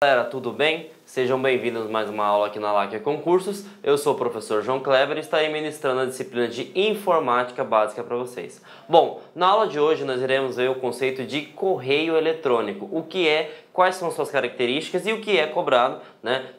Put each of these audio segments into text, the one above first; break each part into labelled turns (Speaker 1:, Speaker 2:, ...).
Speaker 1: Galera, tudo bem? Sejam bem-vindos a mais uma aula aqui na LAC Concursos. Eu sou o professor João Kleber e estarei ministrando a disciplina de Informática Básica para vocês. Bom, na aula de hoje nós iremos ver o conceito de correio eletrônico, o que é, quais são suas características e o que é cobrado,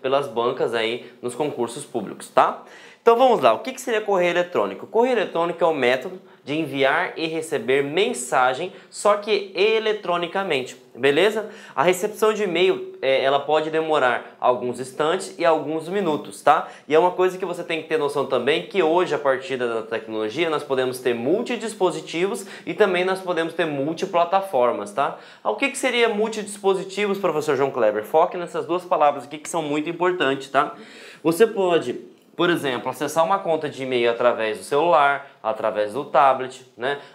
Speaker 1: pelas bancas aí nos concursos públicos, tá? Então vamos lá, o que seria correio eletrônico? Correio eletrônico é o método de enviar e receber mensagem, só que eletronicamente, beleza? A recepção de e-mail, ela pode demorar alguns instantes e alguns minutos, tá? E é uma coisa que você tem que ter noção também, que hoje, a partir da tecnologia, nós podemos ter multidispositivos e também nós podemos ter multiplataformas, tá? O que seria multidispositivos, professor João Kleber? Foque nessas duas palavras aqui que são muito importantes, tá? Você pode, por exemplo, acessar uma conta de e-mail através do celular, através do tablet,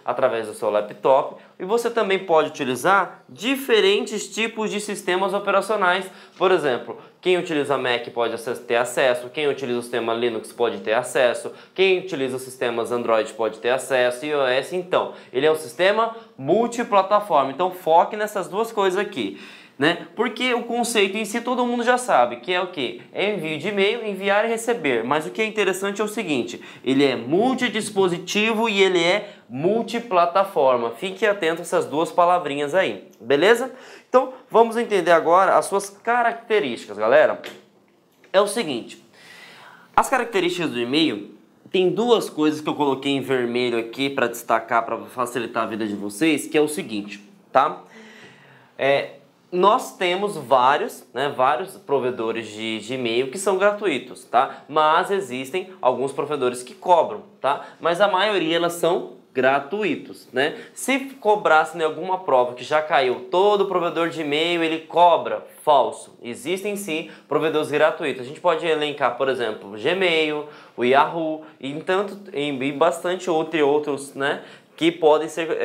Speaker 1: através do seu laptop, e você também pode utilizar diferentes tipos de sistemas operacionais. Por exemplo, quem utiliza Mac pode ter acesso, quem utiliza o sistema Linux pode ter acesso, quem utiliza os sistemas Android pode ter acesso, iOS, então, ele é um sistema multiplataforma. Então foque nessas duas coisas aqui. Porque o conceito em si todo mundo já sabe, que é o que? É envio de e-mail, enviar e receber. Mas o que é interessante é o seguinte, ele é multidispositivo e ele é multiplataforma. Fique atento a essas duas palavrinhas aí, beleza? Então vamos entender agora as suas características, galera. É o seguinte, as características do e-mail, tem duas coisas que eu coloquei em vermelho aqui para destacar, para facilitar a vida de vocês, que é o seguinte, tá? Nós temos vários provedores de e-mail que são gratuitos, tá? Mas existem alguns provedores que cobram, tá? Mas a maioria elas são gratuitos, Se cobrasse em alguma prova que já caiu, todo provedor de e-mail ele cobra, falso. Existem sim provedores gratuitos. A gente pode elencar, por exemplo, o Gmail, o Yahoo e bastante outros, que podem ser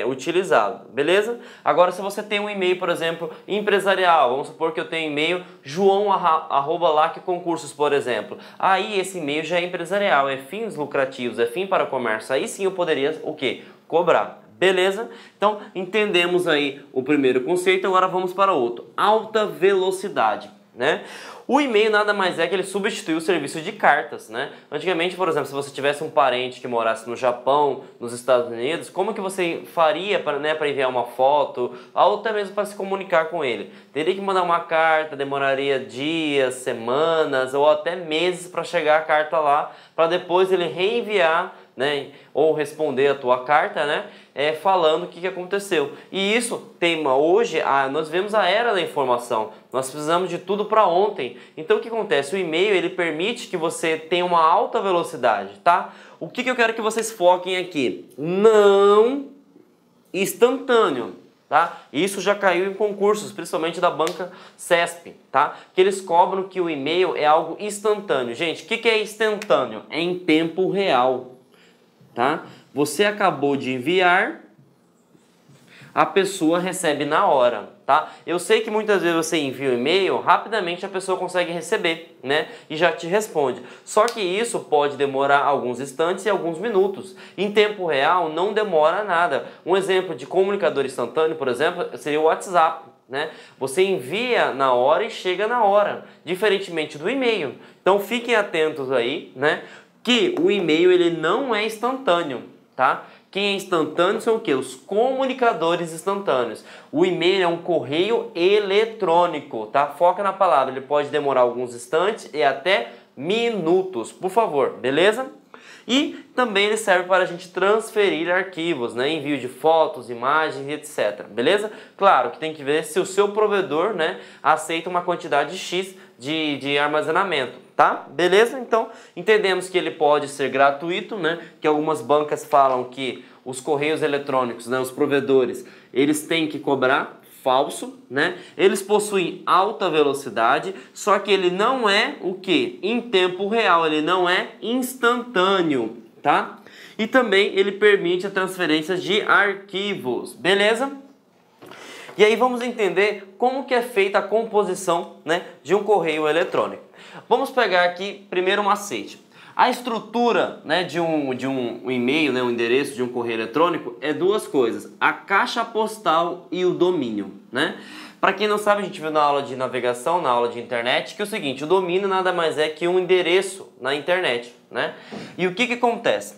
Speaker 1: utilizados, beleza? Agora, se você tem um e-mail, por exemplo, empresarial, vamos supor que eu tenho e-mail joão@lacconcursos, por exemplo. Aí esse e-mail já é empresarial, é fins lucrativos, é fim para comércio. Aí sim eu poderia, o quê? Cobrar. Beleza? Então, entendemos aí o primeiro conceito, agora vamos para outro. Alta velocidade, O e-mail nada mais é que ele substitui o serviço de cartas, Antigamente, por exemplo, se você tivesse um parente que morasse no Japão, nos Estados Unidos, como que você faria para enviar uma foto, ou até mesmo para se comunicar com ele? Teria que mandar uma carta, demoraria dias, semanas ou até meses para chegar a carta lá, para depois ele reenviar, ou responder a tua carta, falando o que aconteceu. E isso hoje, nós vemos a era da informação, nós precisamos de tudo para ontem. Então o que acontece? O e-mail ele permite que você tenha uma alta velocidade, tá? O que eu quero que vocês foquem aqui? Não instantâneo, tá? Isso já caiu em concursos, principalmente da banca CESP, tá? Que eles cobram que o e-mail é algo instantâneo. Gente, o que é instantâneo? É em tempo real. Tá? Você acabou de enviar, a pessoa recebe na hora, tá? Eu sei que muitas vezes você envia um e-mail, rapidamente a pessoa consegue receber, e já te responde. Só que isso pode demorar alguns instantes e alguns minutos. Em tempo real não demora nada. Um exemplo de comunicador instantâneo, por exemplo, seria o WhatsApp. Você envia na hora e chega na hora, diferentemente do e-mail. Então fiquem atentos aí, que o e-mail ele não é instantâneo, tá? Quem é instantâneo são o quê? Os comunicadores instantâneos. O e-mail é um correio eletrônico, tá? Foca na palavra, ele pode demorar alguns instantes e até minutos, por favor, beleza? E também ele serve para a gente transferir arquivos, envio de fotos, imagens e etc, beleza? Claro que tem que ver se o seu provedor, aceita uma quantidade X de armazenamento, tá? Beleza? Então, entendemos que ele pode ser gratuito, que algumas bancas falam que os correios eletrônicos, os provedores, eles têm que cobrar, falso, Eles possuem alta velocidade, só que ele não é o que? Em tempo real, ele não é instantâneo, tá? E também ele permite a transferência de arquivos, beleza? E aí vamos entender como que é feita a composição, de um correio eletrônico. Vamos pegar aqui primeiro um macete. A estrutura, de um e-mail, um endereço de um correio eletrônico é duas coisas, a caixa postal e o domínio, Para quem não sabe, a gente viu na aula de navegação, na aula de internet, que é o seguinte, o domínio nada mais é que um endereço na internet, né? E o que acontece?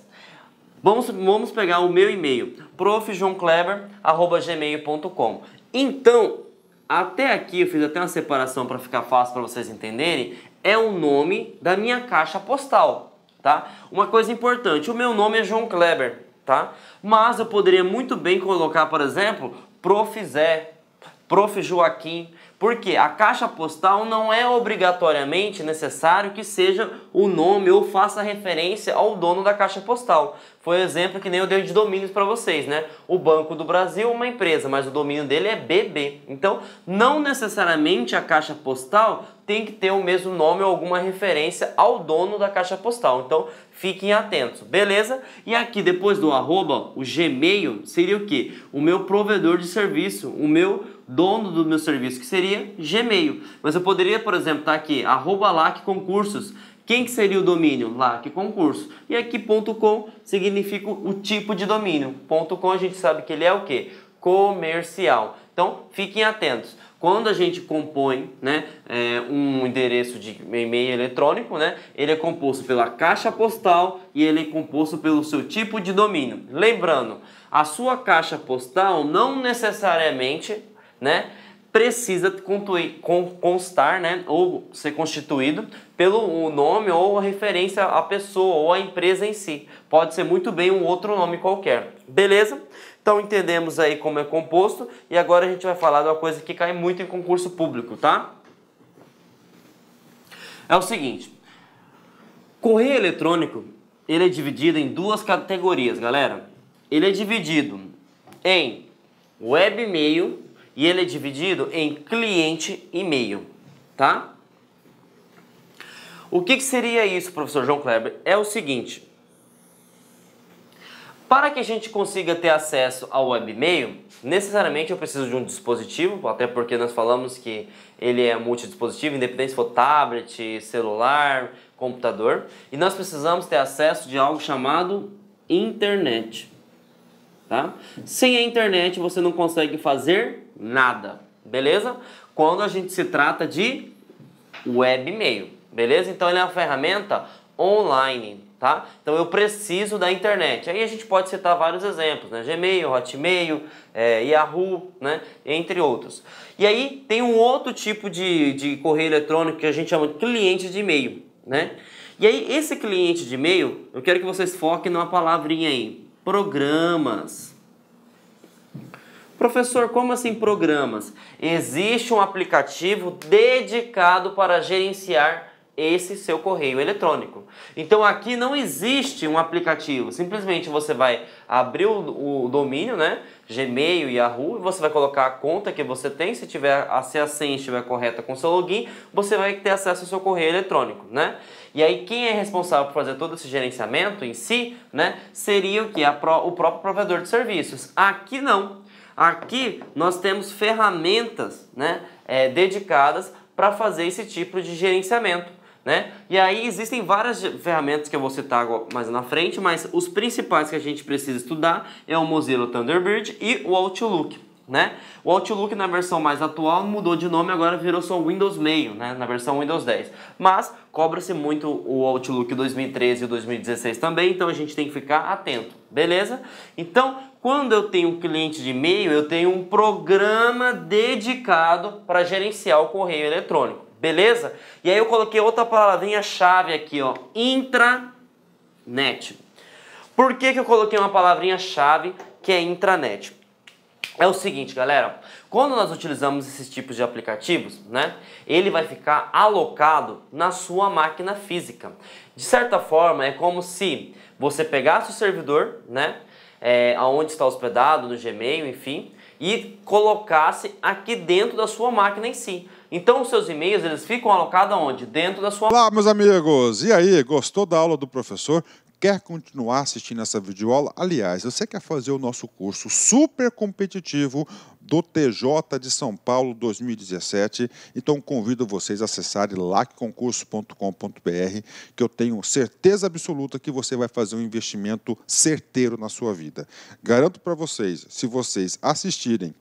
Speaker 1: Vamos pegar o meu e-mail, profjoãokleber@gmail.com. Então, até aqui eu fiz até uma separação para ficar fácil para vocês entenderem, é o nome da minha caixa postal, tá? Uma coisa importante, o meu nome é João Kleber, tá? Mas eu poderia muito bem colocar, por exemplo, Prof. Zé, Prof. Joaquim, porque a caixa postal não é obrigatoriamente necessário que seja o nome ou faça referência ao dono da caixa postal. Foi o exemplo que nem eu dei de domínios para vocês, né? O Banco do Brasil é uma empresa, mas o domínio dele é BB. Então, não necessariamente a caixa postal tem que ter o mesmo nome ou alguma referência ao dono da caixa postal. Então, fiquem atentos, beleza? E aqui, depois do arroba, o Gmail seria o quê? O meu provedor de serviço, o meu dono do meu serviço, que seria Gmail. Mas eu poderia, por exemplo, estar aqui, @lacconcursos. Quem que seria o domínio? LAC Concurso. E aqui .com significa o tipo de domínio. .com a gente sabe que ele é o quê? Comercial. Então, fiquem atentos. Quando a gente compõe, né, um endereço de e-mail eletrônico, né, ele é composto pela caixa postal e ele é composto pelo seu tipo de domínio. Lembrando, a sua caixa postal não necessariamente, né, precisa constar, né, ou ser constituído pelo nome ou a referência à pessoa ou à empresa em si. Pode ser muito bem um outro nome qualquer. Beleza? Então entendemos aí como é composto e agora a gente vai falar de uma coisa que cai muito em concurso público, tá? É o seguinte, correio eletrônico, ele é dividido em duas categorias, galera. Ele é dividido em webmail e ele é dividido em cliente e-mail, tá? O que seria isso, professor João Kleber? É o seguinte, para que a gente consiga ter acesso ao webmail, necessariamente eu preciso de um dispositivo, até porque nós falamos que ele é multidispositivo, independente se for tablet, celular, computador, e nós precisamos ter acesso de algo chamado internet. Tá? Sem a internet você não consegue fazer nada, beleza? Quando a gente se trata de webmail, beleza? Então ele é uma ferramenta online, tá? Então eu preciso da internet. Aí a gente pode citar vários exemplos, né? Gmail, Hotmail, Yahoo, né? Entre outros. E aí tem um outro tipo de correio eletrônico que a gente chama de cliente de e-mail, né? E aí esse cliente de e-mail, eu quero que vocês foquem numa palavrinha aí. Programas. Professor, como assim programas? Existe um aplicativo dedicado para gerenciar esse seu correio eletrônico. Então aqui não existe um aplicativo, simplesmente você vai abrir o domínio, né? Gmail, Yahoo, e você vai colocar a conta que você tem, se a senha estiver correta com o seu login, você vai ter acesso ao seu correio eletrônico, né? E aí quem é responsável por fazer todo esse gerenciamento em si, né, seria o que? O próprio provedor de serviços. Aqui não. Aqui nós temos ferramentas, né, dedicadas para fazer esse tipo de gerenciamento, né? E aí existem várias ferramentas que eu vou citar mais na frente, mas os principais que a gente precisa estudar é o Mozilla Thunderbird e o Outlook, né? O Outlook na versão mais atual mudou de nome, agora virou só Windows Mail, né? Na versão Windows 10. Mas cobra-se muito o Outlook 2013 e 2016 também, então a gente tem que ficar atento, beleza? Então, quando eu tenho um cliente de e-mail, eu tenho um programa dedicado para gerenciar o correio eletrônico, beleza? E aí eu coloquei outra palavrinha-chave aqui, ó, intranet. Por que eu coloquei uma palavrinha-chave que é intranet? É o seguinte, galera, quando nós utilizamos esses tipos de aplicativos, né, ele vai ficar alocado na sua máquina física. De certa forma, é como se você pegasse o servidor, né, aonde está hospedado, no Gmail, enfim, e colocasse aqui dentro da sua máquina em si. Então, os seus e-mails, eles ficam alocados aonde? Dentro da sua...
Speaker 2: Olá, meus amigos! E aí, gostou da aula do professor? Quer continuar assistindo essa videoaula? Aliás, você quer fazer o nosso curso super competitivo do TJ de São Paulo 2017? Então convido vocês a acessarem lacconcurso.com.br, que eu tenho certeza absoluta que você vai fazer um investimento certeiro na sua vida. Garanto para vocês, se vocês assistirem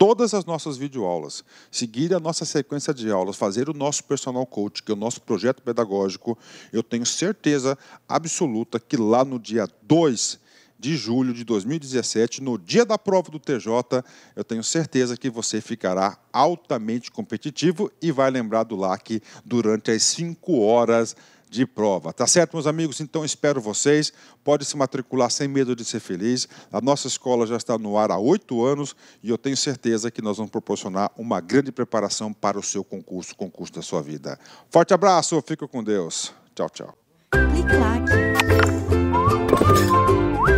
Speaker 2: todas as nossas videoaulas, seguir a nossa sequência de aulas, fazer o nosso personal coach, que é o nosso projeto pedagógico, eu tenho certeza absoluta que lá no dia 2 de julho de 2017, no dia da prova do TJ, eu tenho certeza que você ficará altamente competitivo e vai lembrar do LAC durante as 5 horas de prova. Tá certo, meus amigos? Então, espero vocês. Pode se matricular sem medo de ser feliz. A nossa escola já está no ar há 8 anos e eu tenho certeza que nós vamos proporcionar uma grande preparação para o seu concurso, o concurso da sua vida. Forte abraço, fica com Deus. Tchau, tchau.
Speaker 3: Clique lá.